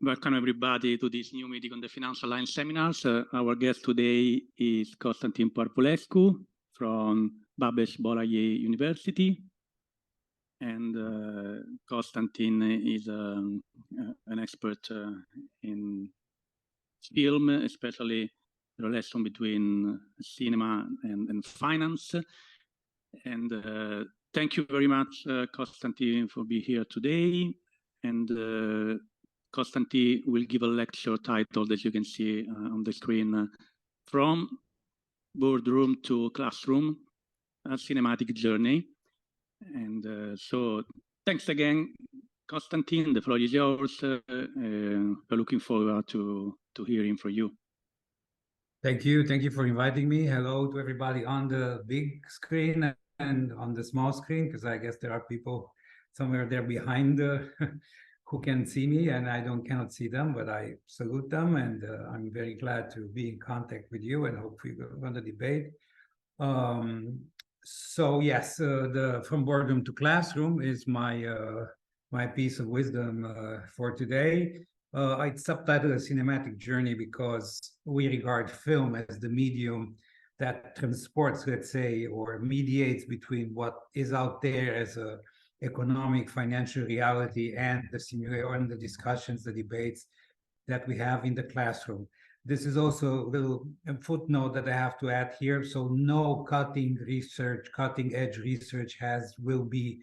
Welcome everybody to this new meeting on the Financial Line Seminars. Our guest today is Constantin Parvulescu from Babes Bolyai University. And Constantin is an expert in film, especially the relation between cinema and finance. And thank you very much, Constantin, for being here today. And Constantin will give a lecture titled, as you can see on the screen, From Boardroom to Classroom, a Cinematic Journey. And so thanks again, Constantin. The floor is yours. We're looking forward to hearing from you. Thank you. Thank you for inviting me. Hello to everybody on the big screen and on the small screen, because I guess there are people somewhere there behind who can see me, and I cannot see them, but I salute them, and I'm very glad to be in contact with you, and hopefully we're going to debate. So yes, the From Boardroom to Classroom is my my piece of wisdom for today. It's subtitled A Cinematic Journey because we regard film as the medium that transports, let's say, or mediates between what is out there as a economic, financial reality and the discussions, the debates that we have in the classroom. This is also a little footnote that I have to add here. So no cutting edge research will be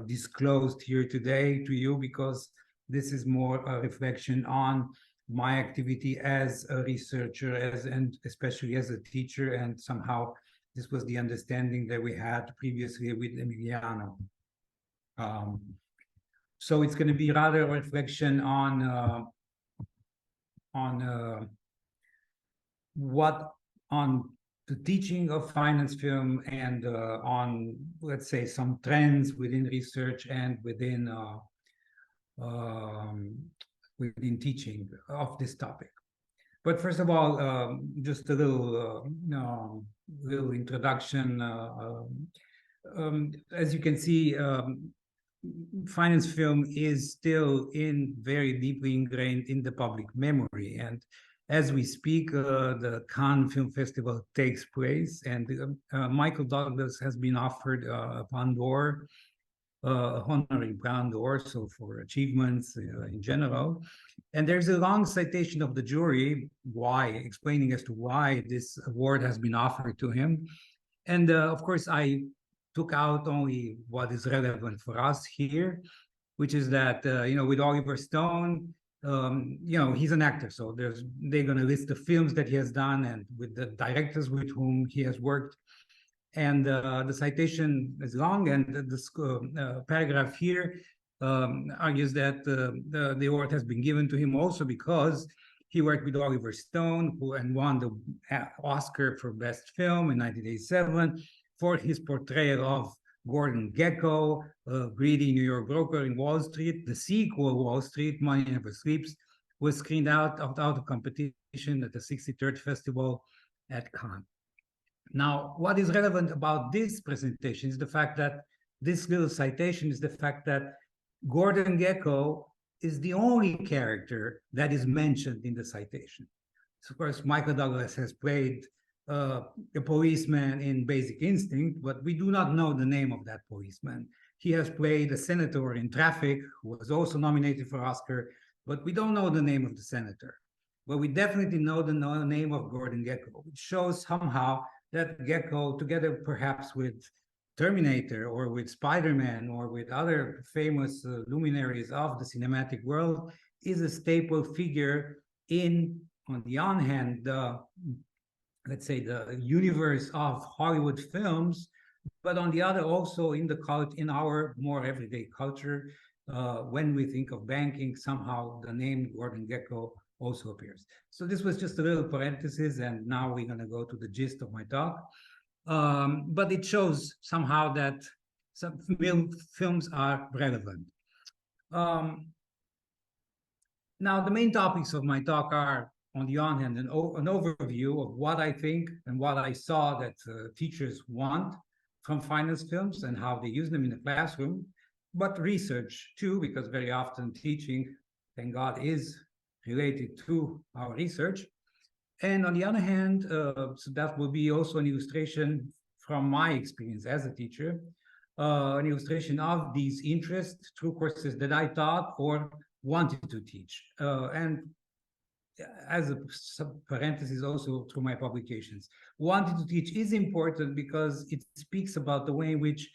disclosed here today to you, because this is more a reflection on my activity as a researcher, and especially as a teacher, and somehow this was the understanding that we had previously with Emiliano. So it's going to be rather a reflection on the teaching of finance film, and on, let's say, some trends within research and within teaching of this topic. But first of all, just a little introduction. As you can see, finance film is still very deeply ingrained in the public memory, and as we speak, the Cannes Film Festival takes place, and Michael Douglas has been offered a Palme d'Or, honorary Palme d'Or, so for achievements in general. And there's a long citation of the jury explaining as to why this award has been offered to him. And of course, I took out only what is relevant for us here, which is that, with Oliver Stone, he's an actor, so they're going to list the films that he has done and with the directors with whom he has worked. And the citation is long, and the paragraph here argues that the award has been given to him also because he worked with Oliver Stone, and won the Oscar for Best Film in 1987 for his portrayal of Gordon Gekko, a greedy New York broker in Wall Street. The sequel, Wall Street, Money Never Sleeps, was screened out of competition at the 63rd Festival at Cannes. Now, what is relevant about this presentation is the fact that this little citation is the fact that Gordon Gekko is the only character that is mentioned in the citation. So, of course, Michael Douglas has played a policeman in Basic Instinct, but we do not know the name of that policeman. He has played a senator in Traffic, who was also nominated for Oscar, but we don't know the name of the senator. But we definitely know the name of Gordon Gekko, which shows somehow that Gekko, together perhaps with Terminator or with Spider-Man or with other famous luminaries of the cinematic world, is a staple figure in, on the one hand, let's say, the universe of Hollywood films, but on the other also in our more everyday culture. When we think of banking, somehow the name Gordon Gekko also appears. So this was just a little parenthesis, and now we're going to go to the gist of my talk. But it shows somehow that some films are relevant. Now, the main topics of my talk are, on the one hand, an overview of what I think and what I saw that teachers want from finance films and how they use them in the classroom, but research too, because very often teaching thank God, is related to our research. And on the other hand, so that will be also an illustration from my experience as a teacher, an illustration of these interests through courses that I taught or wanted to teach. And as a parenthesis, also through my publications. Wanting to teach is important because it speaks about the way in which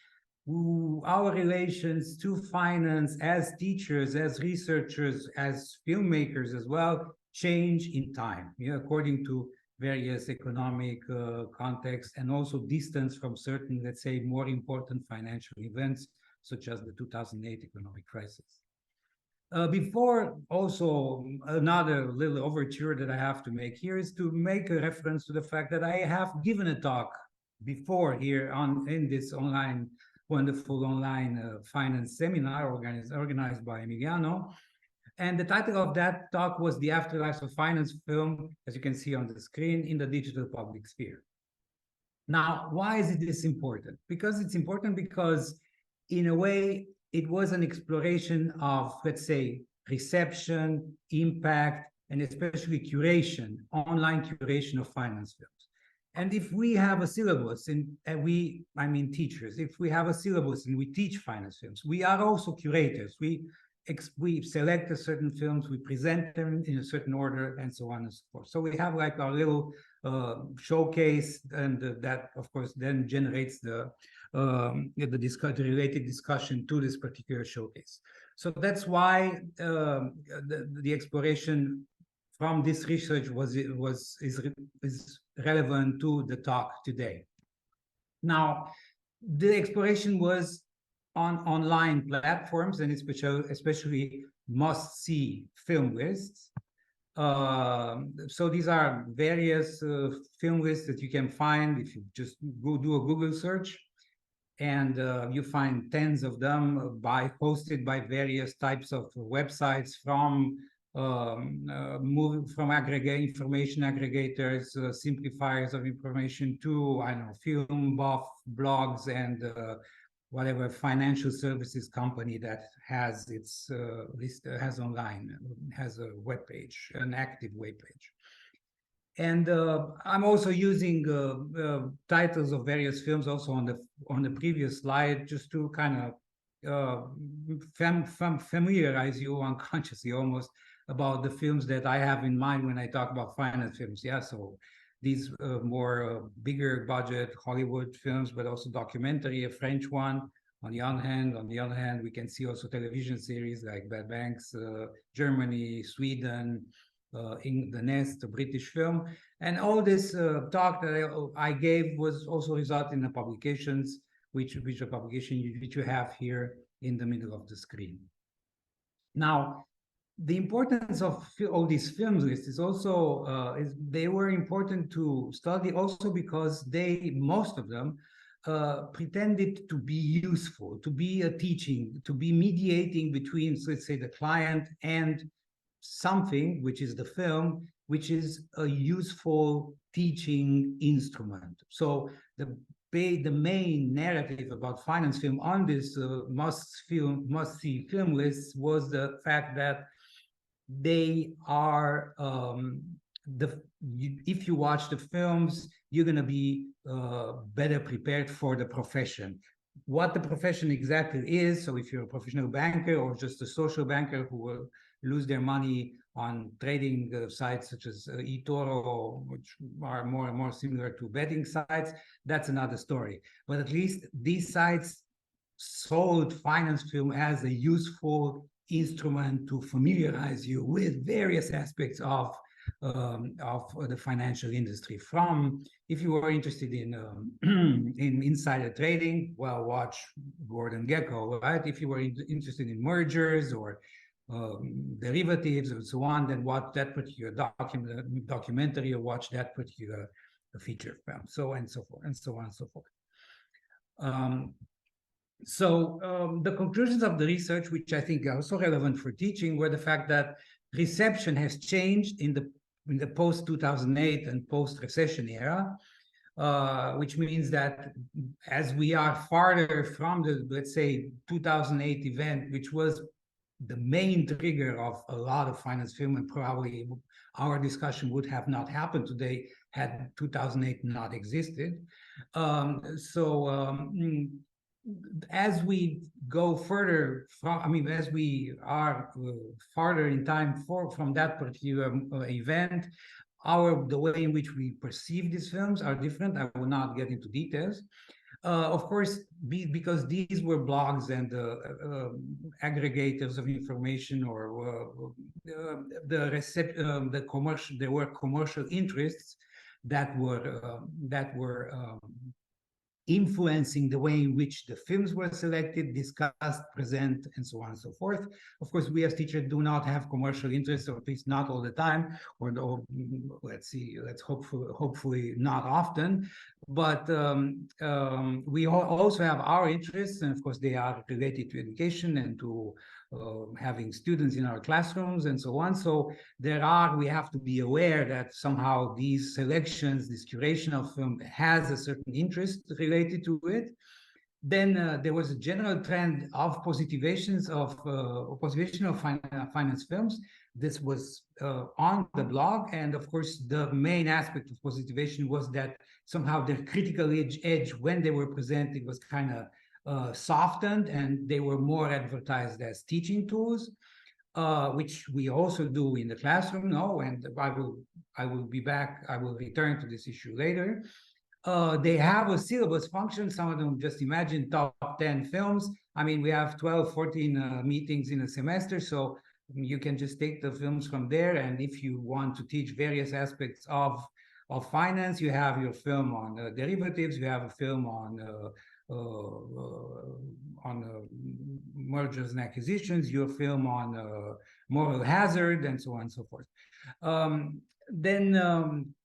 our relations to finance as teachers, as researchers, as filmmakers as well, change in time, according to various economic contexts and also distance from certain, let's say, more important financial events, such as the 2008 economic crisis. Before also another little overture that I have to make here is to make a reference to the fact that I have given a talk before here in this wonderful online finance seminar organized by Emiliano. And the title of that talk was The Afterlife of Finance Film, as you can see on the screen, in the digital public sphere. Now, why is this important? Because it's important because, in a way, it was an exploration of, let's say, reception, impact, and especially curation, online curation of finance films. And if we have a syllabus, and I mean teachers, if we have a syllabus and we teach finance films, we are also curators. We select a certain films, we present them in a certain order, and so on and so forth. So we have like our little showcase, and that, of course, then generates the related discussion to this particular showcase. So that's why the exploration from this research is relevant to the talk today. Now, the exploration was on online platforms, and especially must-see film lists. So these are various film lists that you can find if you just go do a Google search, and you find tens of them hosted by various types of websites, from information aggregators, simplifiers of information, to, I don't know, film buff blogs, and whatever financial services company that has its list, has a web page, an active web page. And I'm also using titles of various films also on the previous slide, just to kind of familiarize you unconsciously almost about the films that I have in mind when I talk about finance films. Yeah, so these more bigger budget Hollywood films, but also documentary, a French one. On the other hand, we can see also television series like Bad Banks, Germany, Sweden, in The Nest, a British film. And all this talk that I gave was also resulted in the publications, which you have here in the middle of the screen. Now, the importance of all these film lists is also, they were important to study also because most of them, pretended to be useful, to be a teaching, to be mediating between, so let's say, the client and something, which is the film, which is a useful teaching instrument. So the main narrative about finance film on this must-see film list was the fact that they are if you watch the films, you're going to be better prepared for the profession. What the profession exactly is, so if you're a professional banker or just a social banker who will lose their money on trading sites such as eToro, which are more and more similar to betting sites, that's another story. But at least these sites sold finance film as a useful instrument to familiarize you with various aspects of the financial industry. From, if you were interested in insider trading, well, watch Gordon Gekko, right? If you were interested in mergers or derivatives and so on, then watch that particular documentary or watch that particular feature film, so and so forth, and so on and so forth. The conclusions of the research, which I think are also relevant for teaching, were the fact that reception has changed in the post-2008 and post-recession era, which means that as we are farther from the, let's say, 2008 event, which was the main trigger of a lot of finance film, and probably our discussion would have not happened today had 2008 not existed. As we go further from, as we are farther in time from that particular event, the way in which we perceive these films are different. I will not get into details. Of course, because these were blogs and aggregators of information, or there were commercial interests that were influencing the way in which the films were selected, discussed, present, and so on and so forth. Of course, we as teachers do not have commercial interests, or at least not all the time, or let's hopefully not often. But we also have our interests, and of course, they are related to education and to having students in our classrooms and so on. So we have to be aware that somehow these selections, this curation of film has a certain interest related to it. Then there was a general trend of positivation of finance films. This was on the blog, and of course the main aspect of positivation was that somehow their critical edge when they were presented was kind of softened, and they were more advertised as teaching tools, which we also do in the classroom now, and I will return to this issue later. They have a syllabus function. Some of them, just imagine, top 10 films. I mean, we have 12, 14 meetings in a semester, so you can just take the films from there, and if you want to teach various aspects of finance, you have your film on derivatives, you have a film on mergers and acquisitions, your film on moral hazard, and so on and so forth.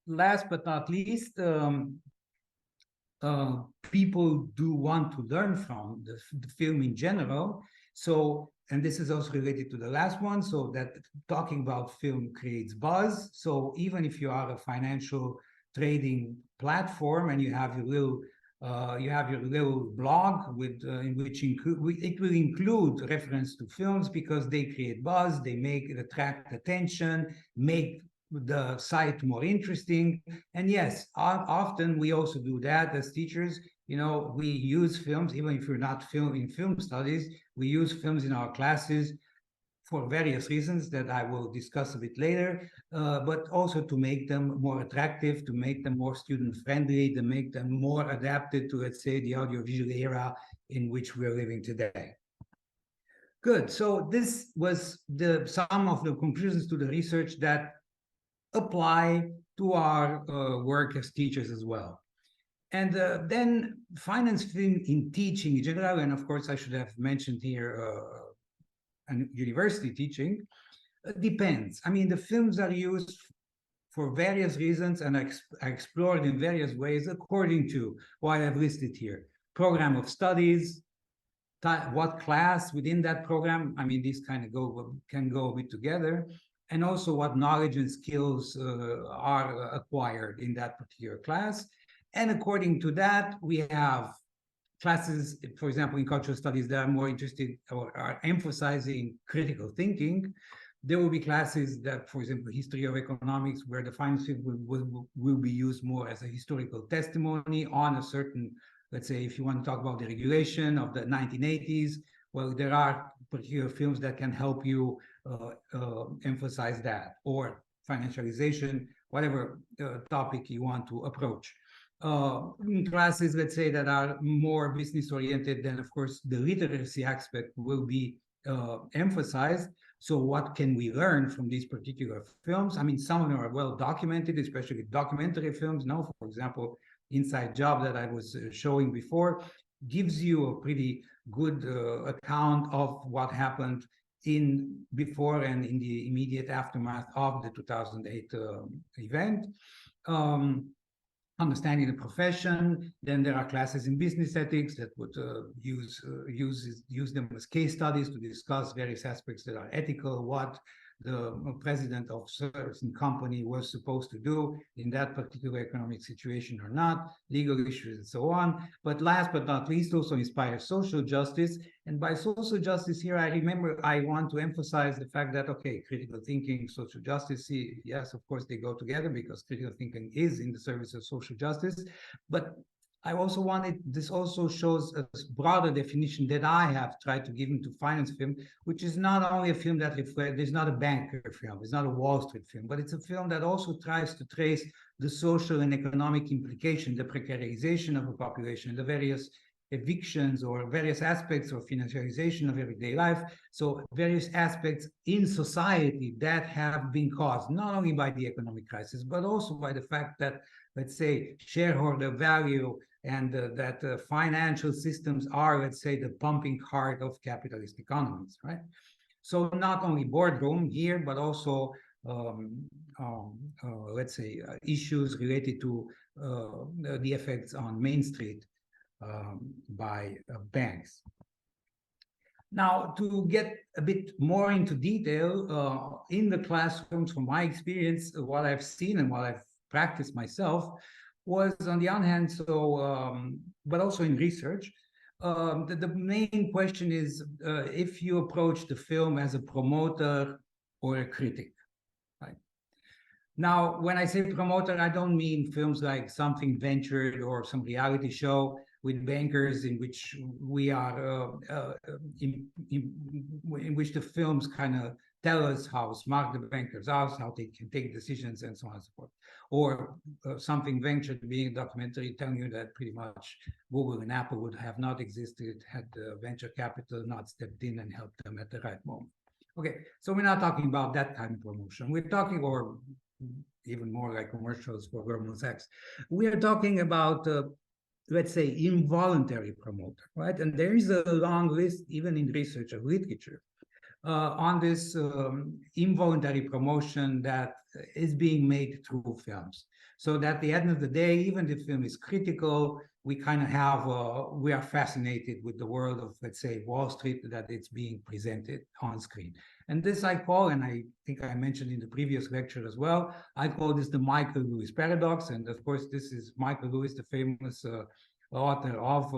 Last but not least, people do want to learn from the film in general. So, and this is also related to the last one, so that talking about film creates buzz. So even if you are a financial trading platform and you have your little blog in which it will include reference to films, because they create buzz, they attract attention, make the site more interesting. And yes, often we also do that as teachers. You know, we use films, even if you're not in film studies, we use films in our classes for various reasons that I will discuss a bit later, but also to make them more attractive, to make them more student-friendly, to make them more adapted to, let's say, the audiovisual era in which we're living today. Good, so this was some of the conclusions to the research that apply to our work as teachers as well. And then finance film in teaching in general, and of course I should have mentioned here and university teaching, depends. I mean, the films are used for various reasons and are explored in various ways according to what I've listed here. Program of studies, what class within that program. I mean, these kind of can go a bit together. And also what knowledge and skills are acquired in that particular class. And according to that, we have classes, for example, in cultural studies that are more interested or are emphasizing critical thinking. There will be classes that, for example, history of economics, where the finance field will be used more as a historical testimony on a certain, let's say, if you want to talk about the regulation of the 1980s, well, there are particular films that can help you emphasize that, or financialization, whatever topic you want to approach. In classes, let's say, that are more business oriented, then of course the literacy aspect will be emphasized. So what can we learn from these particular films? I mean, some of them are well documented, especially documentary films. Now, for example, Inside Job that I was showing before gives you a pretty good account of what happened before and in the immediate aftermath of the 2008 event. Understanding the profession. Then there are classes in business ethics that would use them as case studies to discuss various aspects that are ethical, what the president of certain company was supposed to do in that particular economic situation or not, legal issues and so on. But last but not least, also inspires social justice. And by social justice here, I want to emphasize the fact that, okay, critical thinking, social justice, yes, of course, they go together because critical thinking is in the service of social justice. But I also wanted, this also shows a broader definition that I have tried to give into finance film, which is not only a film that reflects, it's not a banker film, it's not a Wall Street film, but it's a film that also tries to trace the social and economic implication, the precarization of a population, the various evictions or various aspects of financialization of everyday life. So various aspects in society that have been caused not only by the economic crisis, but also by the fact that, let's say, shareholder value and that financial systems are, let's say, the pumping heart of capitalist economies, right? So not only Boardroom here, but also, let's say, issues related to the effects on Main Street by banks. Now, to get a bit more into detail, in the classrooms, from my experience, what I've seen and what I've practiced myself was, on the one hand, but also in research, the main question is if you approach the film as a promoter or a critic, right? Now, when I say promoter, I don't mean films like Something Ventured or some reality show with bankers in which we are, in which the films kind of tell us how smart the bankers are, how they can take decisions, and so on and so forth. Or Something Ventured being a documentary telling you that pretty much Google and Apple would have not existed had the venture capital not stepped in and helped them at the right moment. Okay, so we're not talking about that kind of promotion. We're talking, or even more like commercials for Goldman Sachs. We are talking about, let's say, involuntary promoter, right? And there is a long list, even in research of literature, on this involuntary promotion that is being made through films. So that at the end of the day, even if the film is critical, we kind of have, we are fascinated with the world of, let's say, Wall Street, that it's being presented on screen. And this I call, and I think I mentioned in the previous lecture as well, I call this the Michael Lewis paradox. And of course, this is Michael Lewis, the famous author of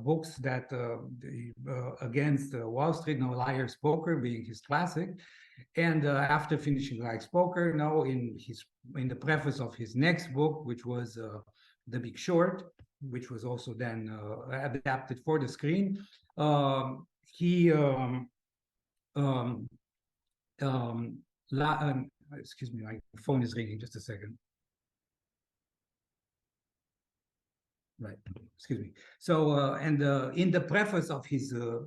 books that against Wall Street, no, Liar's Poker being his classic. And after finishing Liar's Poker, now in the preface of his next book, which was The Big Short, which was also then adapted for the screen, excuse me, my phone is ringing, just a second. Right, excuse me. So, and in the preface of his The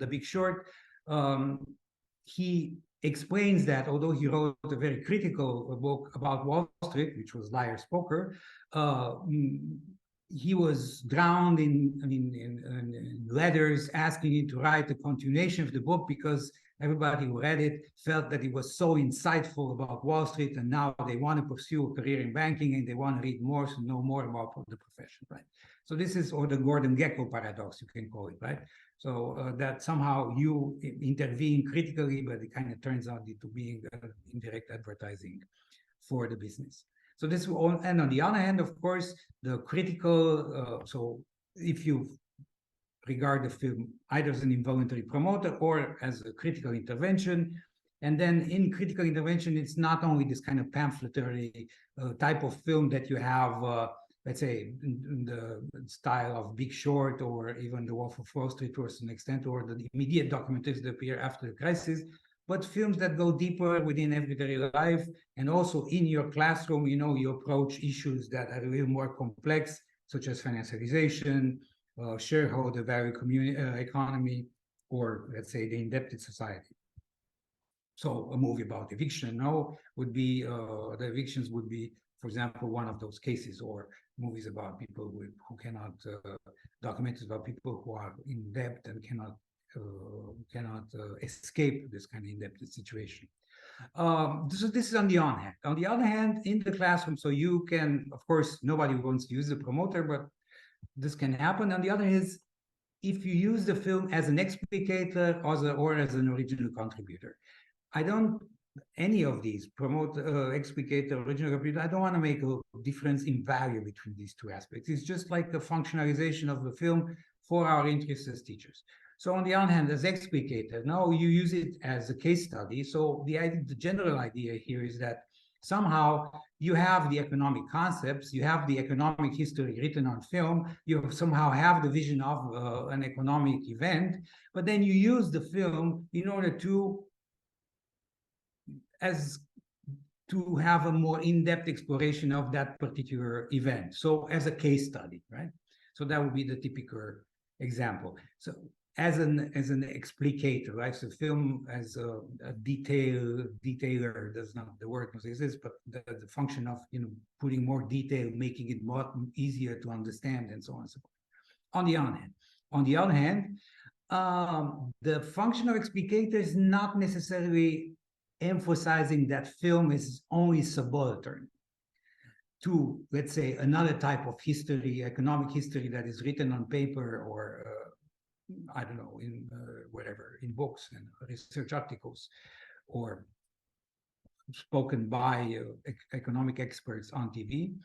Big Short, he explains that although he wrote a very critical book about Wall Street, which was Liar's Poker, he was drowned in letters asking him to write a continuation of the book because everybody who read it felt that it was so insightful about Wall Street, and now they want to pursue a career in banking and they want to read more to know more about the profession, right? So this is, or the Gordon-Gekko paradox, you can call it, right? So that somehow you intervene critically, but it kind of turns out into being indirect advertising for the business. So this will, and on the other hand, of course, the critical, so if you regard the film either as an involuntary promoter or as a critical intervention, and then in critical intervention, it's not only this kind of pamphletary type of film that you have, let's say, in the style of Big Short or even The Wolf of Wall Street to a certain extent, or the immediate documentaries that appear after the crisis, but films that go deeper within everyday life, and also in your classroom, you know, you approach issues that are a little more complex, such as financialization, shareholder value economy, or let's say the indebted society. So a movie about eviction now would be, the evictions would be, for example, one of those cases, or movies about people who cannot, documentaries about people who are in debt and cannot escape this kind of indebted situation. So this is on the one hand. On the other hand, in the classroom, so you can, of course, nobody wants to use the promoter, but this can happen. On the other hand, if you use the film as an explicator or as an original contributor. I don't, any of these, promote, explicator, original contributor, I don't want to make a difference in value between these two aspects. It's just like the functionalization of the film for our interests as teachers. So on the one hand, as explicator, now you use it as a case study. So the general idea here is that somehow you have the economic concepts, you have the economic history written on film, you somehow have the vision of an economic event, but then you use the film in order to have a more in-depth exploration of that particular event. So as a case study, right? So that would be the typical example. So as an explicator, right? So film as a detailer, that's not the word exists, but the function of, you know, putting more detail, making it more easier to understand, and so on and so forth. On the other hand, the function of explicator is not necessarily emphasizing that film is only subaltern to, let's say, another type of history, economic history that is written on paper or I don't know, in whatever, in books and research articles, or spoken by economic experts on TV.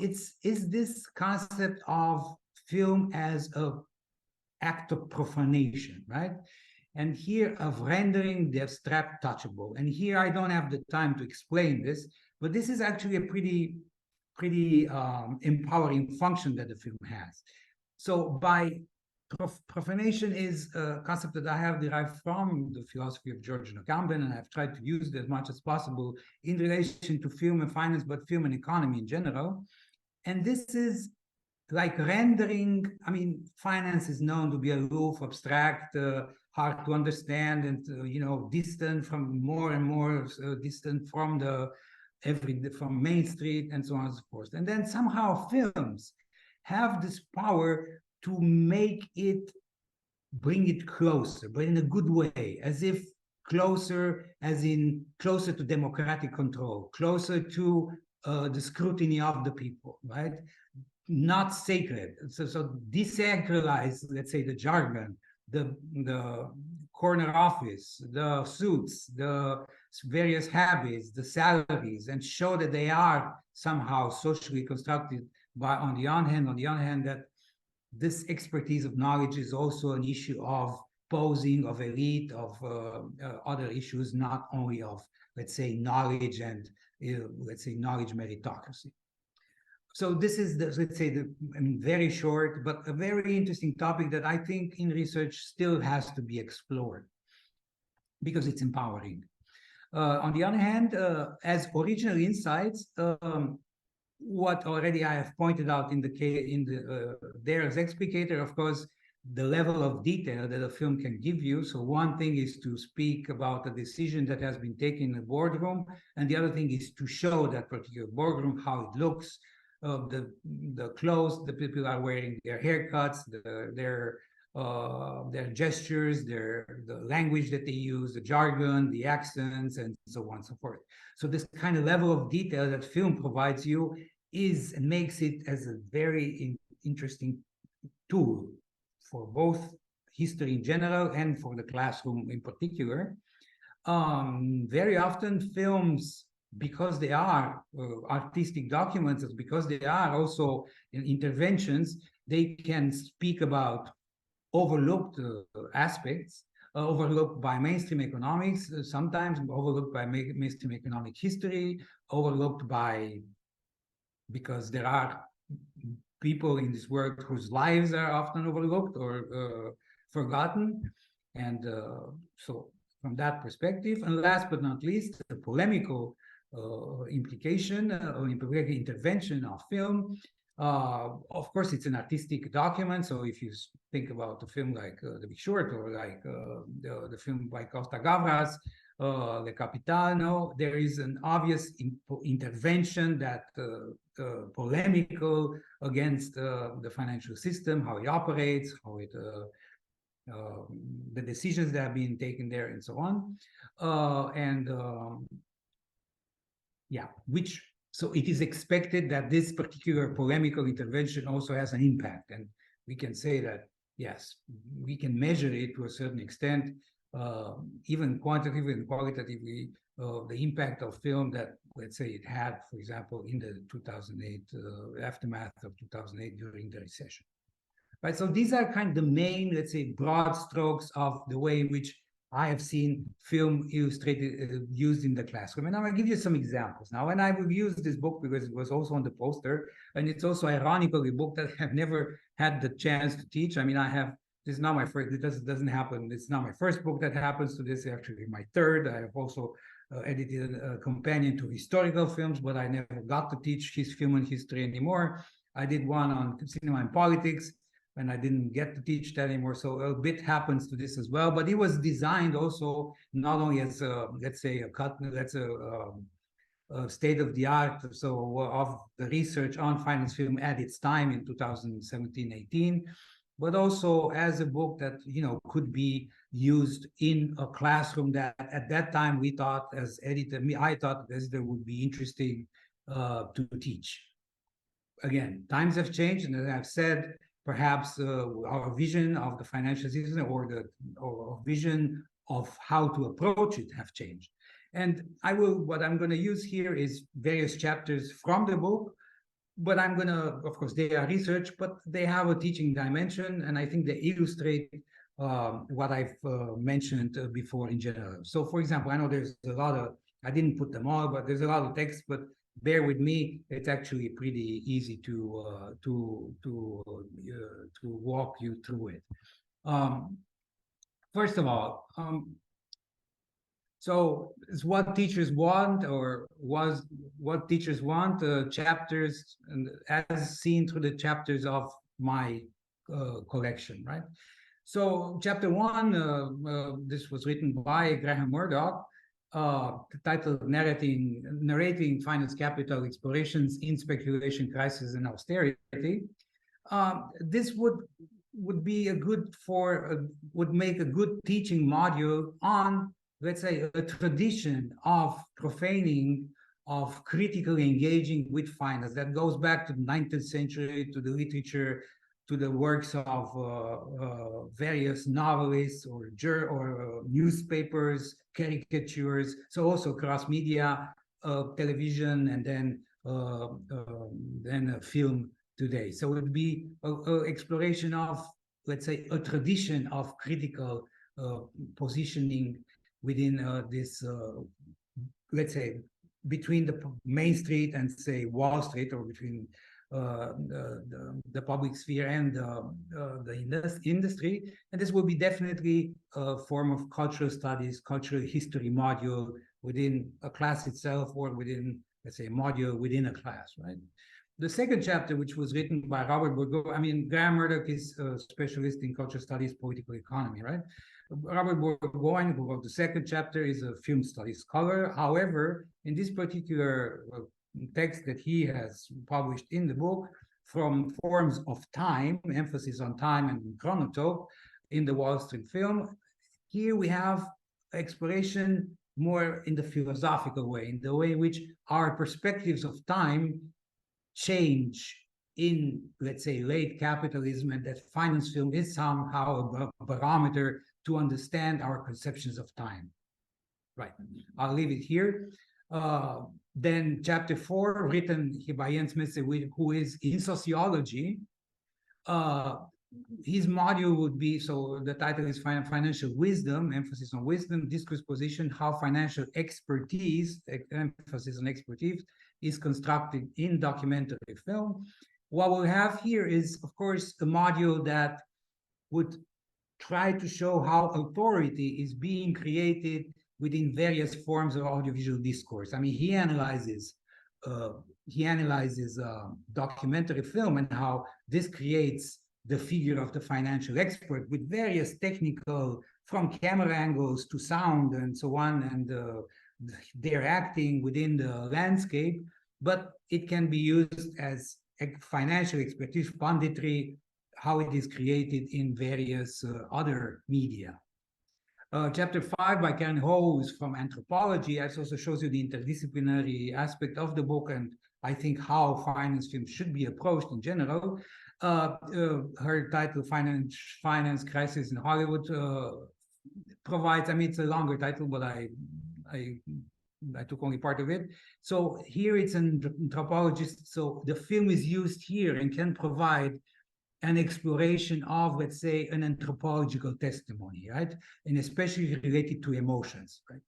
It's this concept of film as an act of profanation, right? And here of rendering the abstract touchable. And here I don't have the time to explain this, but this is actually a pretty empowering function that the film has. So by profanation is a concept that I have derived from the philosophy of George Agamben, and I've tried to use it as much as possible in relation to film and finance, but film and economy in general. And this is like rendering, I mean, finance is known to be aloof, abstract, hard to understand, and you know, distant from more and more distant from from Main Street and so on and so forth. And then somehow films have this power to make it, bring it closer, but in a good way, as if closer, as in closer to democratic control, closer to the scrutiny of the people, right? Not sacred. So desacralize, let's say, the jargon, the corner office, the suits, the various habits, the salaries, and show that they are somehow socially constructed by, on the one hand, that this expertise of knowledge is also an issue of posing, of elite, of other issues, not only of, let's say, knowledge and, let's say, knowledge meritocracy. So this is, let's say, very short, but a very interesting topic that I think in research still has to be explored because it's empowering. On the other hand, as original insights, what already I have pointed out in there as explicator, of course, the level of detail that a film can give you. So one thing is to speak about a decision that has been taken in a boardroom, and the other thing is to show that particular boardroom, how it looks, the clothes the people are wearing, their haircuts, their gestures, the language that they use, the jargon, the accents, and so on and so forth. So this kind of level of detail that film provides you is and makes it as a very interesting tool for both history in general and for the classroom in particular. Very often films, because they are artistic documents, because they are also interventions, they can speak about overlooked aspects, overlooked by mainstream economics, sometimes overlooked by mainstream economic history, overlooked by, because there are people in this world whose lives are often overlooked or forgotten. And so from that perspective, and last but not least, the polemical implication or intervention of film. Of course, it's an artistic document. So if you think about a film like The Big Short, or like the film by Costa Gavras, Le Capitano, there is an obvious intervention that polemical against the financial system, how it operates, how it the decisions that have been taken there, and so on. Yeah, so it is expected that this particular polemical intervention also has an impact. And we can say that, yes, we can measure it to a certain extent, even quantitatively and qualitatively, the impact of film that, let's say, it had, for example, in the 2008 aftermath of 2008 during the recession. Right, so these are kind of the main, let's say, broad strokes of the way in which I have seen film illustrated, used in the classroom. And I'm going to give you some examples now. And I will use this book because it was also on the poster, and it's also ironically a book that I have never had the chance to teach. I mean, this is not my first, it doesn't happen. It's not my first book that happens to this, actually my third. I have also edited a companion to historical films, but I never got to teach his film and history anymore. I did one on cinema and politics, and I didn't get to teach that anymore. So a bit happens to this as well. But it was designed also not only as let's say a state of the art of the research on finance film at its time in 2017-18, but also as a book that could be used in a classroom that at that time we thought as editor, I thought as there would be interesting to teach. Again, times have changed, and as I've said, perhaps our vision of the financial system or vision of how to approach it have changed. And what I'm going to use here is various chapters from the book, but I'm going to, of course, they are research, but they have a teaching dimension, and I think they illustrate what I've mentioned before in general. So, for example, I know there's a lot of, I didn't put them all, but there's a lot of text, but bear with me, it's actually pretty easy to walk you through it. First of all, so it's what teachers want, or was what teachers want, chapters, and as seen through the chapters of my collection, right? So chapter 1, this was written by Graham Murdoch, titled Narrating Finance Capital Explorations in Speculation, Crisis, and Austerity. This would be a good would make a good teaching module on, let's say, a tradition of profaning, of critically engaging with finance that goes back to the 19th century, to the literature, to the works of various novelists or newspapers, caricatures, so also cross media, television, and then film today. So it would be an exploration of, let's say, a tradition of critical positioning within this, let's say, between the Main Street and, say, Wall Street, or between the public sphere and the industry. And this will be definitely a form of cultural studies, cultural history module within a class itself, or within, let's say, a module within a class, right? The second chapter, which was written by Robert Bourgault, I mean, Graham Murdoch is a specialist in cultural studies, political economy, right? Robert Bourgault, who wrote the second chapter, is a film studies scholar. However, in this particular text that he has published in the book, From Forms of Time, emphasis on time and chronotope in the Wall Street film, here we have exploration more in the philosophical way, in the way in which our perspectives of time change in, let's say, late capitalism, and that finance film is somehow a barometer to understand our conceptions of time. Right, I'll leave it here. Then chapter 4, written by Jens Messe, who is in sociology. His module would be, so the title is Financial Wisdom, emphasis on wisdom, discourse position, how financial expertise, emphasis on expertise, is constructed in documentary film. What we'll have here is, of course, a module that would try to show how authority is being created within various forms of audiovisual discourse. I mean, he analyzes documentary film and how this creates the figure of the financial expert with various technical, from camera angles to sound and so on, and their acting within the landscape. But it can be used as financial expertise, punditry, how it is created in various other media. Chapter 5 by Karen Ho is from anthropology. It also shows you the interdisciplinary aspect of the book, and I think how finance film should be approached in general. Her title, Finance Crisis in Hollywood, provides, I mean, it's a longer title, but I took only part of it. So here it's an anthropologist. So the film is used here and can provide an exploration of, let's say, an anthropological testimony, right? And especially related to emotions, right?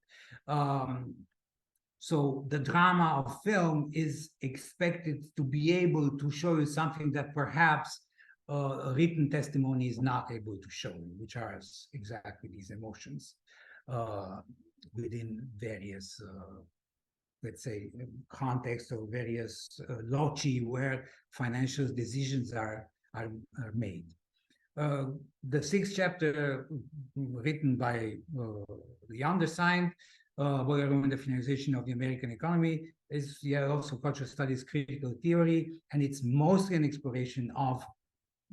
So the drama of film is expected to be able to show you something that perhaps a written testimony is not able to show you, which are exactly these emotions within various, let's say, contexts or various loci where financial decisions are made. The sixth chapter, written by the undersigned, Boardroom and the Financialization of the American Economy, is also cultural studies, critical theory, and it's mostly an exploration of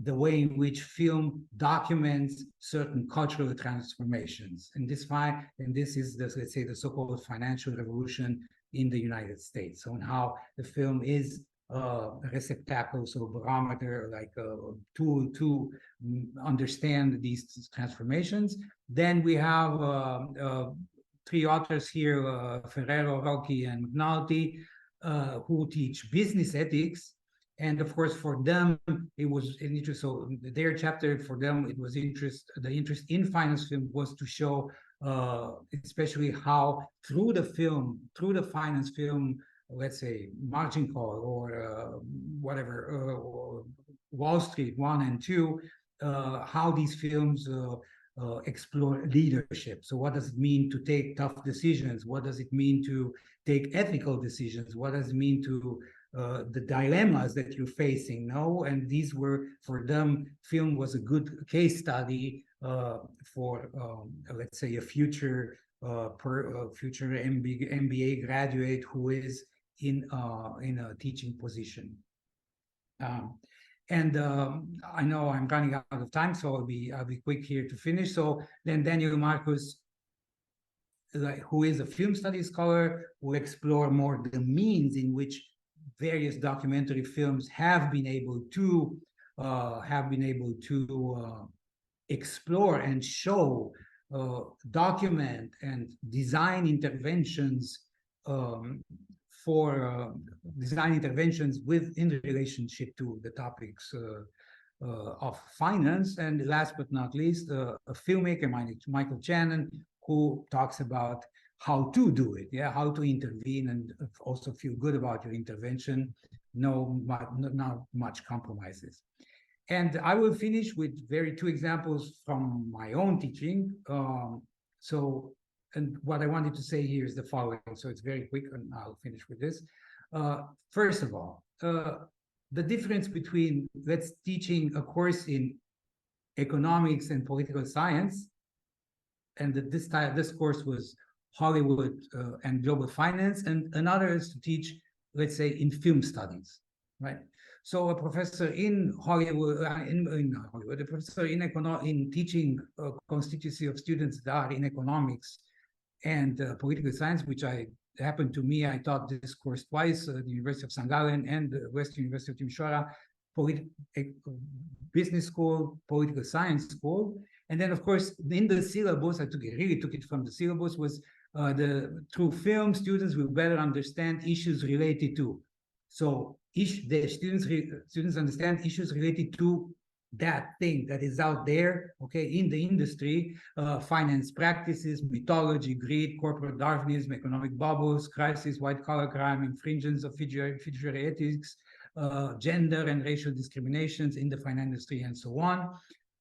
the way in which film documents certain cultural transformations. And this is the, let's say, the so-called financial revolution in the United States. So, and how the film is a receptacle, so barometer, like a tool to understand these transformations. Then we have three authors here, Ferrero, Rocchi, and McNulty, who teach business ethics. And of course, for them, it was an interest. So their chapter, for them, it was the interest in finance film was to show, especially how through the finance film, let's say Margin Call or whatever, or Wall Street 1 and 2, how these films explore leadership. So what does it mean to take tough decisions? What does it mean to take ethical decisions? What does it mean to the dilemmas that you're facing? No, and these were, for them, film was a good case study for let's say a future future MBA graduate who is in a teaching position. And I know I'm running out of time, so I'll be quick here to finish. So then Daniel Marcus, who is a film studies scholar, will explore more the means in which various documentary films have been able to explore and show, document and design interventions for design interventions in relationship to the topics of finance. And last but not least, a filmmaker, Michael Channon, who talks about how to do it, how to intervene and also feel good about your intervention, not much compromises. And I will finish with two examples from my own teaching. And what I wanted to say here is the following. So it's very quick, and I'll finish with this. First of all, the difference between teaching a course in economics and political science, and this course was Hollywood and global finance, and another is to teach, let's say, in film studies, right? So a professor in Hollywood, a professor in teaching constituency of students that are in economics and political science, which happened to me. I taught this course twice at the University of St. Gallen and the Western University of Timișoara, business school, political science school. And then, of course, in the syllabus, I really took it from the syllabus, was through film, students will better understand issues related to. So the students understand issues related to that thing that is out there, okay, in the industry, finance practices, mythology, greed, corporate Darwinism, economic bubbles, crisis, white-collar crime, infringements of fiduciary ethics, gender and racial discriminations in the finance industry, and so on.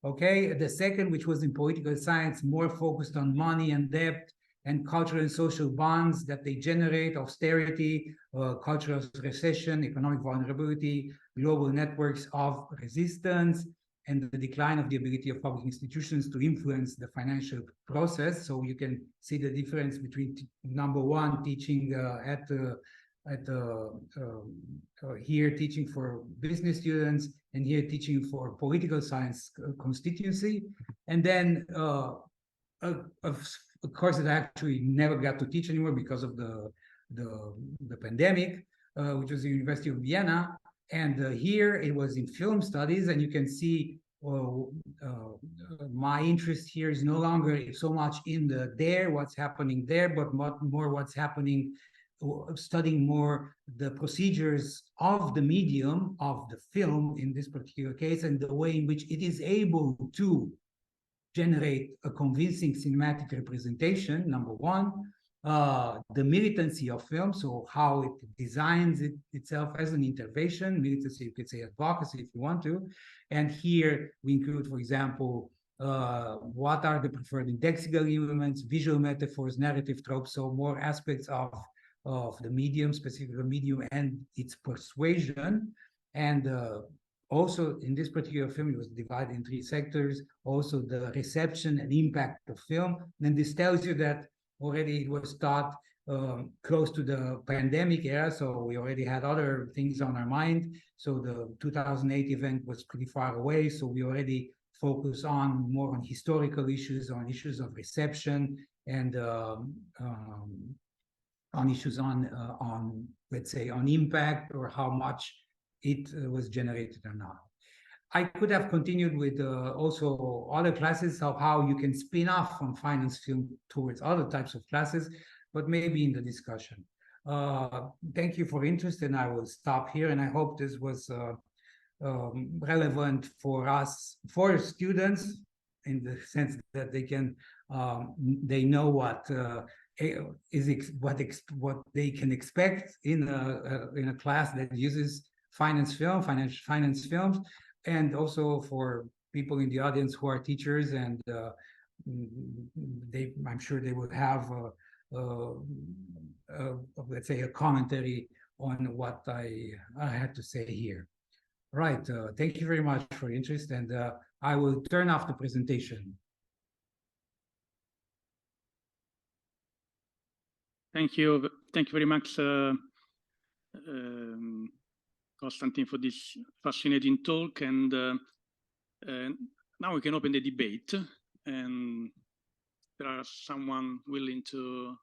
Okay, the second, which was in political science, more focused on money and debt and cultural and social bonds that they generate, austerity, cultural recession, economic vulnerability, global networks of resistance, and the decline of the ability of public institutions to influence the financial process. So you can see the difference between number one, teaching here teaching for business students, and here teaching for political science constituency. And then a course that I actually never got to teach anymore because of the pandemic, which was the University of Vienna. And here it was in film studies, and you can see my interest here is no longer so much in what's happening there, but more what's happening, studying more the procedures of the medium of the film in this particular case, and the way in which it is able to generate a convincing cinematic representation, number one. The militancy of film, so how it designs itself as an intervention, militancy, you could say advocacy if you want to. And here we include, for example, what are the preferred indexical elements, visual metaphors, narrative tropes, so more aspects of the medium, specifically the medium and its persuasion. And also in this particular film, it was divided in three sectors, also the reception and impact of film. And this tells you that already it was taught close to the pandemic era, so we already had other things on our mind. So the 2008 event was pretty far away, so we already focus on more on historical issues, on issues of reception, and on issues on let's say on impact, or how much it was generated or not. I could have continued with also other classes of how you can spin off from finance film towards other types of classes, but maybe in the discussion. Thank you for interest, and I will stop here. And I hope this was relevant for us, for students, in the sense that they can they know what what they can expect in a class that uses finance films. And also for people in the audience who are teachers, and I'm sure they would have, let's say, a commentary on what I had to say here. Right. Thank you very much for your interest, and I will turn off the presentation. Thank you very much, Constantin, for this fascinating talk. And now we can open the debate, and there are someone willing to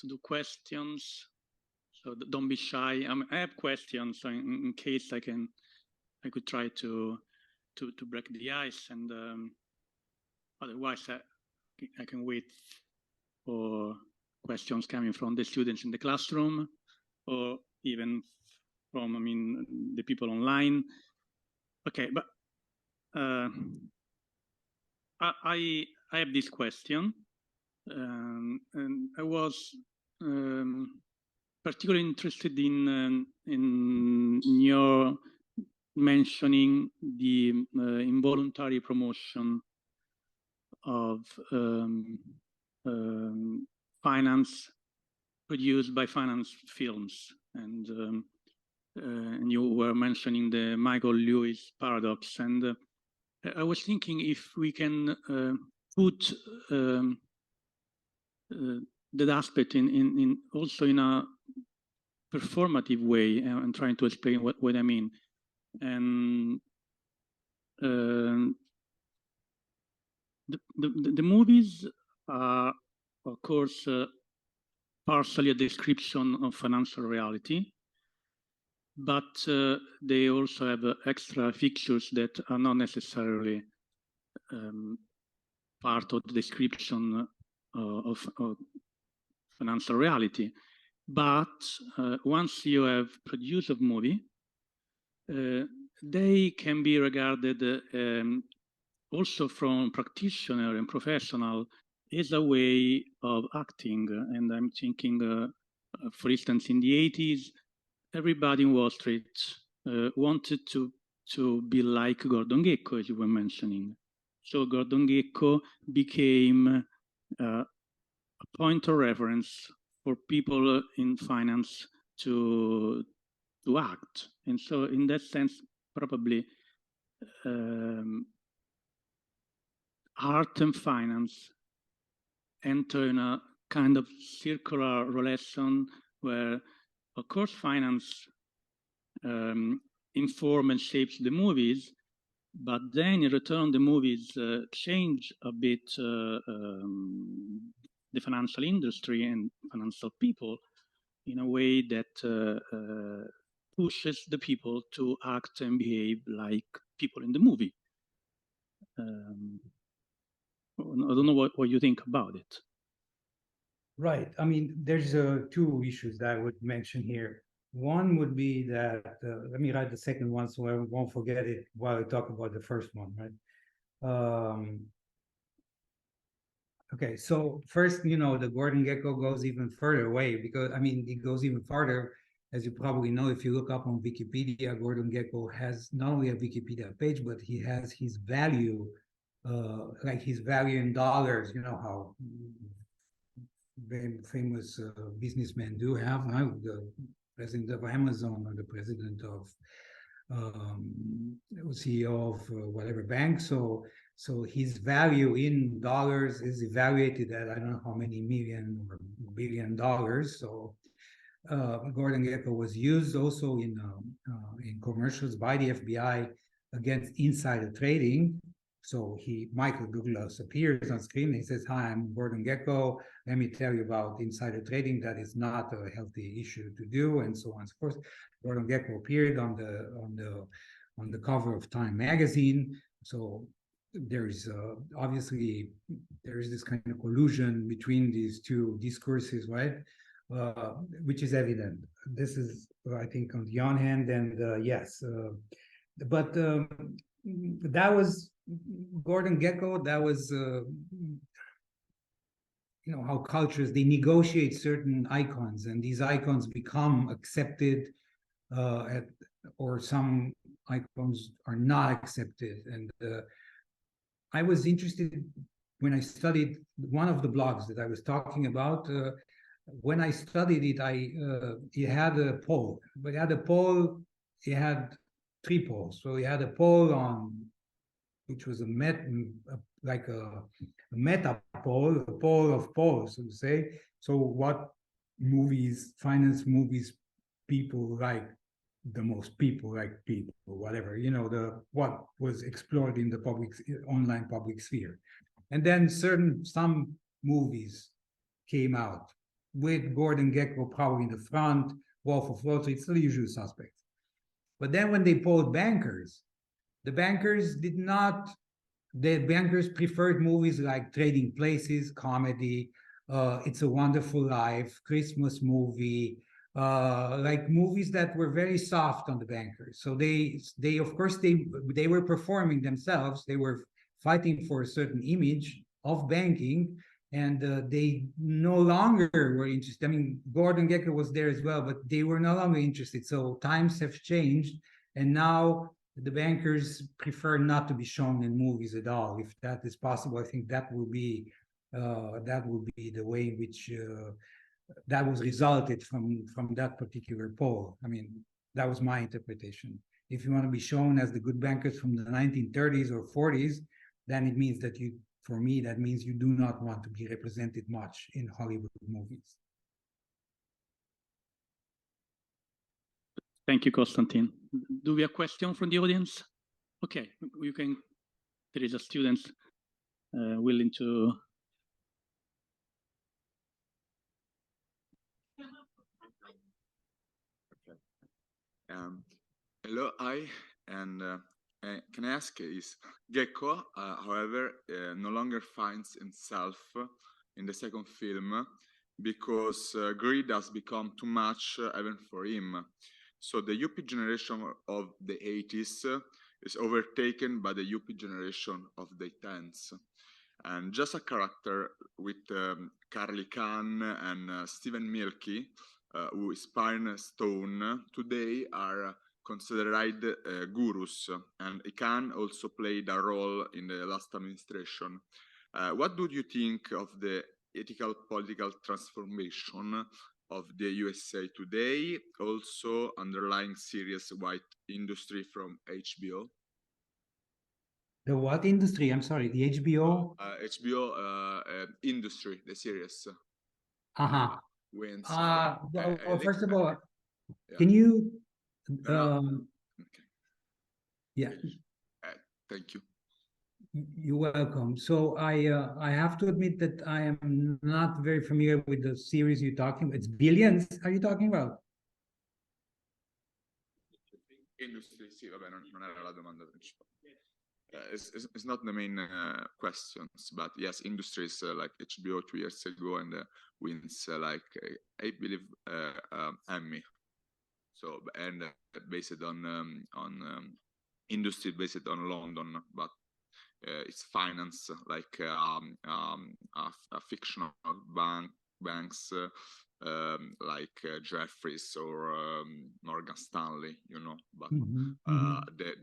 do questions, so don't be shy. I have questions, so in case I could try to break the ice, and otherwise I can wait for questions coming from the students in the classroom, or even from, the people online. Okay, but I have this question, and I was particularly interested in your mentioning the involuntary promotion of finance produced by finance films, and you were mentioning the Michael Lewis paradox, and I was thinking if we can put that aspect in also in a performative way, and trying to explain what I mean. And the movies are, of course, partially a description of financial reality, but they also have extra features that are not necessarily part of the description of financial reality. But once you have produced a movie, they can be regarded also from practitioner and professional as a way of acting. And I'm thinking, for instance, in the 80s, everybody in Wall Street wanted to be like Gordon Gekko, as you were mentioning. So Gordon Gekko became a point of reference for people in finance to act. And so in that sense, probably art and finance enter in a kind of circular relation where, of course, finance informs and shapes the movies, but then in return, the movies change a bit the financial industry and financial people in a way that pushes the people to act and behave like people in the movie. I don't know what you think about it. Right. I mean, there's two issues that I would mention here. One would be that, let me write the second one so I won't forget it while I talk about the first one, right? Okay, so first, the Gordon Gekko goes even further away because, I mean, it goes even farther. As you probably know, if you look up on Wikipedia, Gordon Gekko has not only a Wikipedia page, but he has his value, like his value in dollars, how very famous businessmen do have, the president of Amazon or the president of CEO of whatever bank. So his value in dollars is evaluated at I don't know how many million or billion dollars. So Gordon Gekko was used also in commercials by the FBI against insider trading. So Michael Douglas appears on screen and he says, "Hi, I'm Gordon Gekko. Let me tell you about insider trading. That is not a healthy issue to do," and so on and so forth. Gordon Gekko appeared on the cover of Time magazine. So there's obviously there's this kind of collusion between these two discourses, right? Which is evident. This is, I think, on the one hand, and yes, but that was Gordon Gekko. That was how cultures, they negotiate certain icons, and these icons become accepted, or some icons are not accepted. And I was interested when I studied one of the blogs that I was talking about. When I studied it, it had a poll, but it had 3 polls. So it had a poll which was a meta poll, a poll of polls, so to say. So what finance movies people like the most, people, whatever, what was explored in the online public sphere. And then some movies came out with Gordon Gekko probably in the front, Wolf of Wall Street, it's the usual suspects. But then when they polled bankers, the bankers preferred movies like Trading Places, comedy, It's a Wonderful Life, Christmas movie, like movies that were very soft on the bankers. So they of course, they were performing themselves. They were fighting for a certain image of banking, and they no longer were interested. I mean, Gordon Gekko was there as well, but they were no longer interested. So times have changed, and now the bankers prefer not to be shown in movies at all. If that is possible, I think that will be the way in which that was resulted from that particular poll. I mean, that was my interpretation. If you want to be shown as the good bankers from the 1930s or 40s, then it means that for me, that means you do not want to be represented much in Hollywood movies. Thank you, Constantin. Do we have a question from the audience? Okay, there is a student willing to. Hello, and can I ask, is Gekko, however, no longer finds himself in the second film because greed has become too much even for him. So the Yuppie generation of the 80s is overtaken by the Yuppie generation of the 10s. And just a character with Carly Khan and Stephen Mielke, who is Spine Stone, today are considered gurus, and Khan also played a role in the last administration. What do you think of the ethical political transformation of the USA today, also underlying serious white industry from HBO? The what industry? I'm sorry, the HBO? HBO industry, the series. Wins. Well, first of all, yeah. Can you? Okay. Yeah. Thank you. You're welcome. So I have to admit that I am not very familiar with the series you're talking about. It's Billions. Are you talking about? Industry, sì, vabbè, non era la domanda principale. It's not the main questions, but yes, industry is like HBO 2 years ago and wins like I believe Emmy. So and based on industry based on London, but it's finance like a fictional banks like Jeffries or Morgan Stanley, you know, but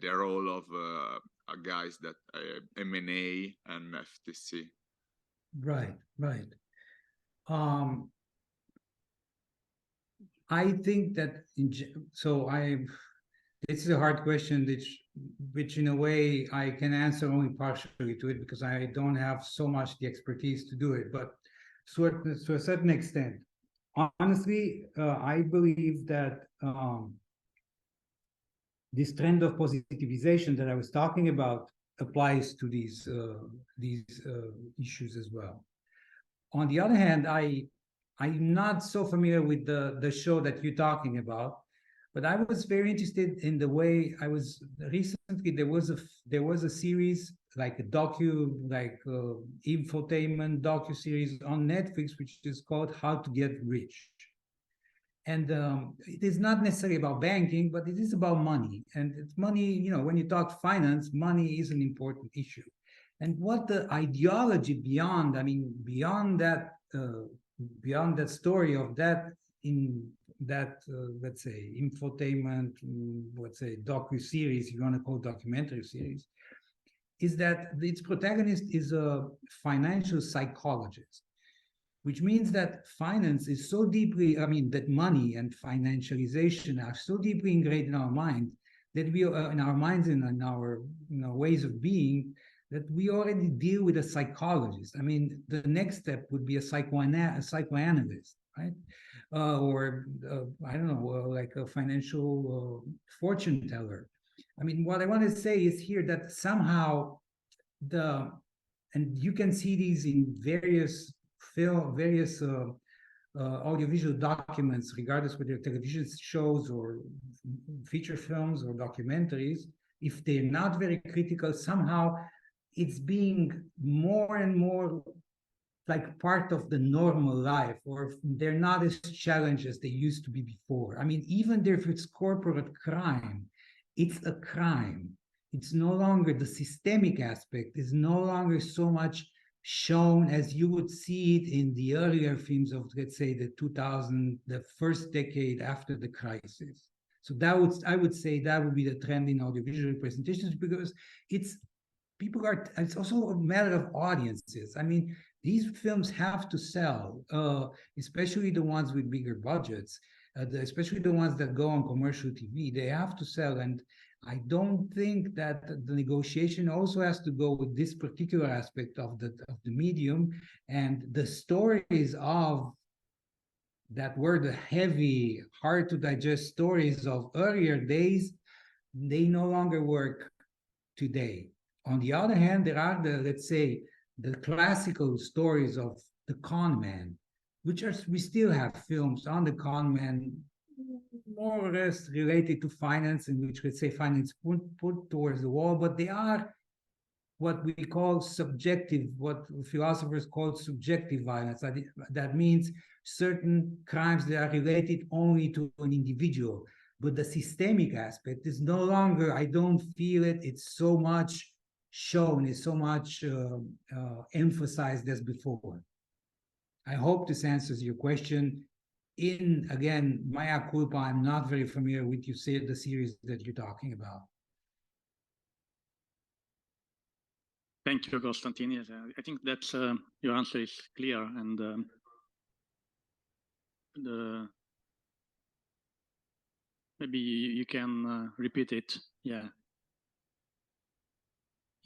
the role of guys that M&A and FTC. Right. I think that this is a hard question, which in a way I can answer only partially to it because I don't have so much the expertise to do it. But to a certain extent, honestly, I believe that this trend of positivization that I was talking about applies to these issues as well. On the other hand, I'm not so familiar with the show that you're talking about, but I was very interested in the way I was recently. There was a series like a infotainment docu series on Netflix, which is called How to Get Rich. And it is not necessarily about banking, but it is about money. And it's money, you know, when you talk finance, money is an important issue. And what the ideology beyond that story of that, in that, let's say, infotainment, let's say, docu-series, if you want to call documentary series, is that its protagonist is a financial psychologist, which means that finance is so deeply, that money and financialization are so deeply ingrained in our mind that we are in our minds and in our ways of being, that we already deal with a psychologist. I mean, the next step would be a psychoanalyst, right? Or I don't know, like a financial fortune teller. I mean, what I want to say is here that somehow and you can see these in various audiovisual documents, regardless whether television shows or feature films or documentaries. If they're not very critical, somehow it's being more and more like part of the normal life, or they're not as challenged as they used to be before. I mean, even if it's corporate crime, it's a crime. It's no longer, the systemic aspect is no longer so much shown as you would see it in the earlier films of, let's say, the first decade after the crisis. So I would say that would be the trend in audiovisual representations, because it's also a matter of audiences. I mean, these films have to sell, especially the ones with bigger budgets, especially the ones that go on commercial TV. They have to sell, and I don't think that the negotiation also has to go with this particular aspect of the medium, and the stories of that were the heavy, hard to digest stories of earlier days. They no longer work today. On the other hand, there are let's say, the classical stories of the con man, we still have films on the con man, more or less related to finance, in which, let's say, finance put towards the wall, but they are what we call subjective, what philosophers call subjective violence. That means certain crimes that are related only to an individual, but the systemic aspect is no longer, I don't feel it, it's so much shown, is so much emphasized as before. I hope this answers your question. Again, mea culpa, I'm not very familiar with the series that you're talking about. Thank you, Constantin. Yes, I think that your answer is clear, and maybe you can repeat it. Yeah.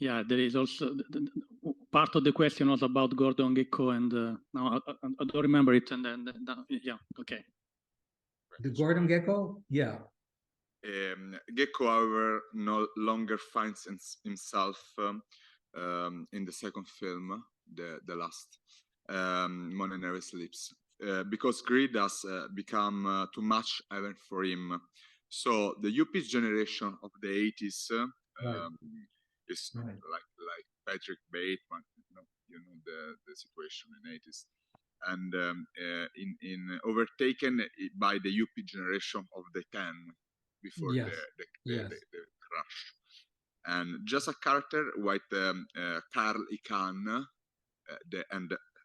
Yeah, there is also part of the question was about Gordon Gekko, and now I don't remember it. And then, yeah, okay. The Gordon Gekko, yeah. Gekko, however, no longer finds himself in the second film, the last, Money Never Sleeps, because greed has become too much even for him. So the Yuppies generation of the 80s is Right. like Patrick Bateman, the situation in 80s, and in overtaken by the Yuppie generation of the 10 before Yes. the crash. And just a character with Carl Icahn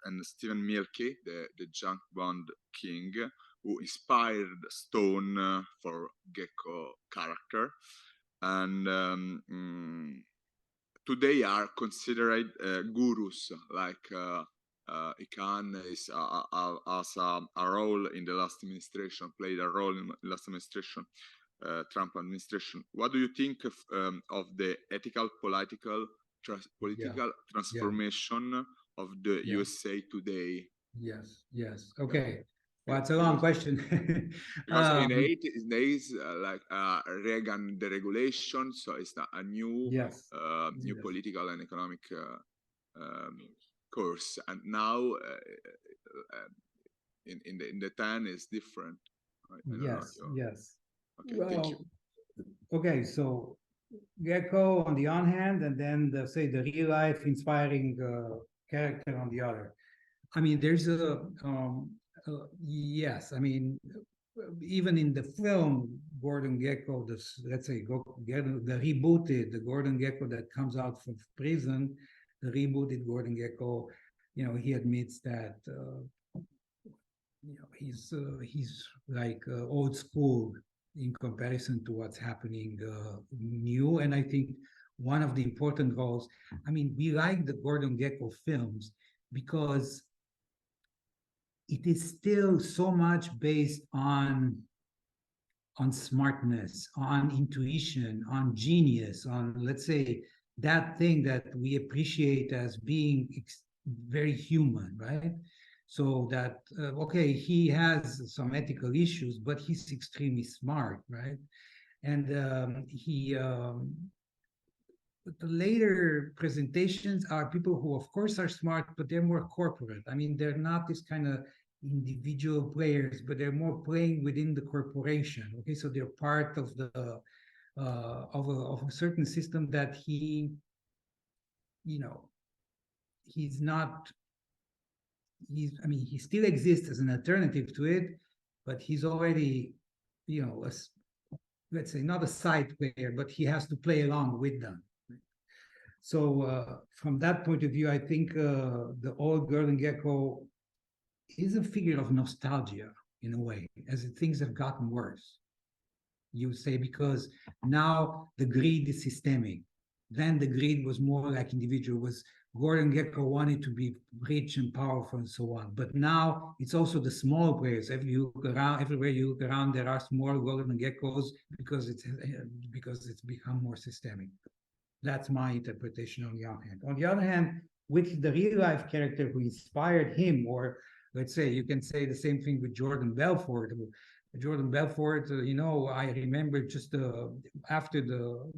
and Stephen Mielke, the junk bond king, who inspired Stone for Gecko character, and today are considered gurus. Like Icahn is as a role in the last administration, played a role in the last administration, Trump administration. What do you think of the ethical, political transformation of the USA today? Yes. Okay. Well, it's a long question. Because in the 80s days, like Reagan deregulation, so it's a new new political and economic course, and now in the 10 is different. Yes. Okay, well, thank you. Okay, so Gecko on the one hand, and then say the real life inspiring character on the other. I mean, there's yes. I mean, even in the film Gordon Gecko, let's say the rebooted, the Gordon Gecko that comes out from prison, the rebooted Gordon Gecko, he admits that he's like old school in comparison to what's happening new. And I think one of the important roles, I mean, we like the Gordon Gecko films because it is still so much based on smartness, on intuition, on genius, on, let's say, that thing that we appreciate as being very human, right? So that, okay, he has some ethical issues, but he's extremely smart, right? And the later presentations are people who, of course, are smart, but they're more corporate. I mean, they're not this kind of individual players, but they're more playing within the corporation. Okay, so they're part of the of a certain system that he still exists as an alternative to it, but he's already, let's say, not a side player, but he has to play along with them. So from that point of view, I think the old Gordon Gecko is a figure of nostalgia in a way, as things have gotten worse. You say, because now the greed is systemic. Then the greed was more like individual. Gordon Gecko wanted to be rich and powerful and so on. But now it's also the small players. Everywhere you look around, there are small Gordon Geckos because it's become more systemic. That's my interpretation on the one hand. On the other hand, with the real life character who inspired him, or let's say you can say the same thing with Jordan Belfort. Jordan Belfort, I remember just after the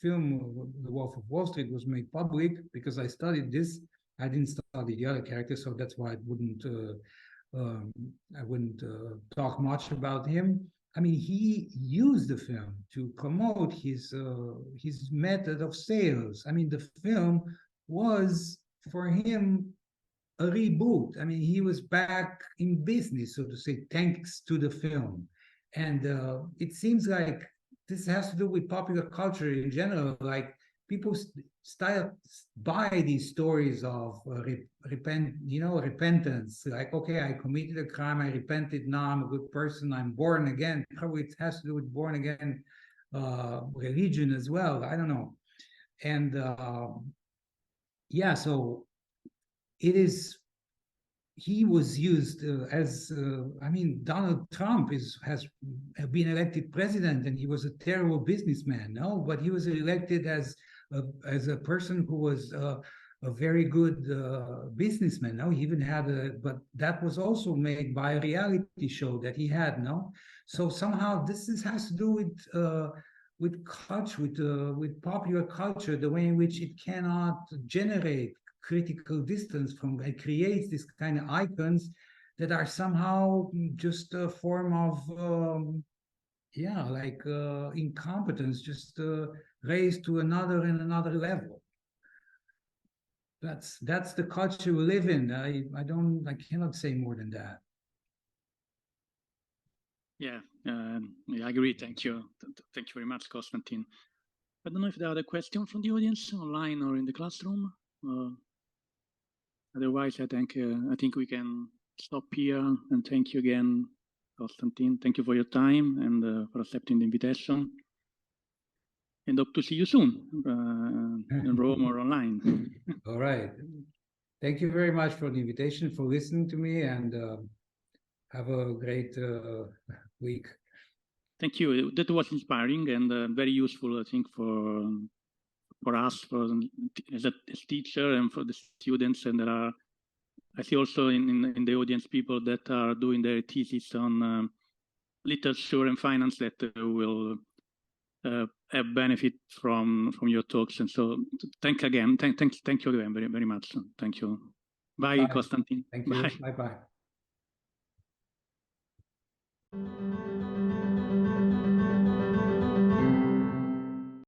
film The Wolf of Wall Street was made public, because I studied this. I didn't study the other characters, so that's why I wouldn't talk much about him. I mean, he used the film to promote his method of sales. I mean, the film was for him a reboot. I mean, he was back in business, so to say, thanks to the film. And it seems like this has to do with popular culture in general. Like, people buy these stories of repentance. Like, okay, I committed a crime, I repented, now I'm a good person, I'm born again. Probably it has to do with born again religion as well. I don't know. And so he was used as Donald Trump has been elected president, and he was a terrible businessman, no? But he was elected as a person who was a very good businessman, no? He even had but that was also made by a reality show that he had, no? So somehow this has to do with culture, with popular culture, the way in which it cannot generate critical distance from, it creates this kind of icons that are somehow just a form of yeah, like incompetence just raised to another and another level. That's the culture we live in. I cannot say more than that. Yeah, I agree. Thank you. Thank you very much, Constantin. I don't know if there are other questions from the audience online or in the classroom. Otherwise, I think we can stop here and thank you again, Constantin. Thank you for your time and for accepting the invitation. And hope to see you soon in Rome or online. All right. Thank you very much for the invitation, for listening to me, and have a great week. Thank you. That was inspiring and very useful, I think, for us, as a teacher, and for the students. And there are, I see also in the audience, people that are doing their thesis on literature and finance that will have benefit from your talks. And so thank you again very, very much. Thank you. Bye, Constantin. Thank you. Bye. Bye.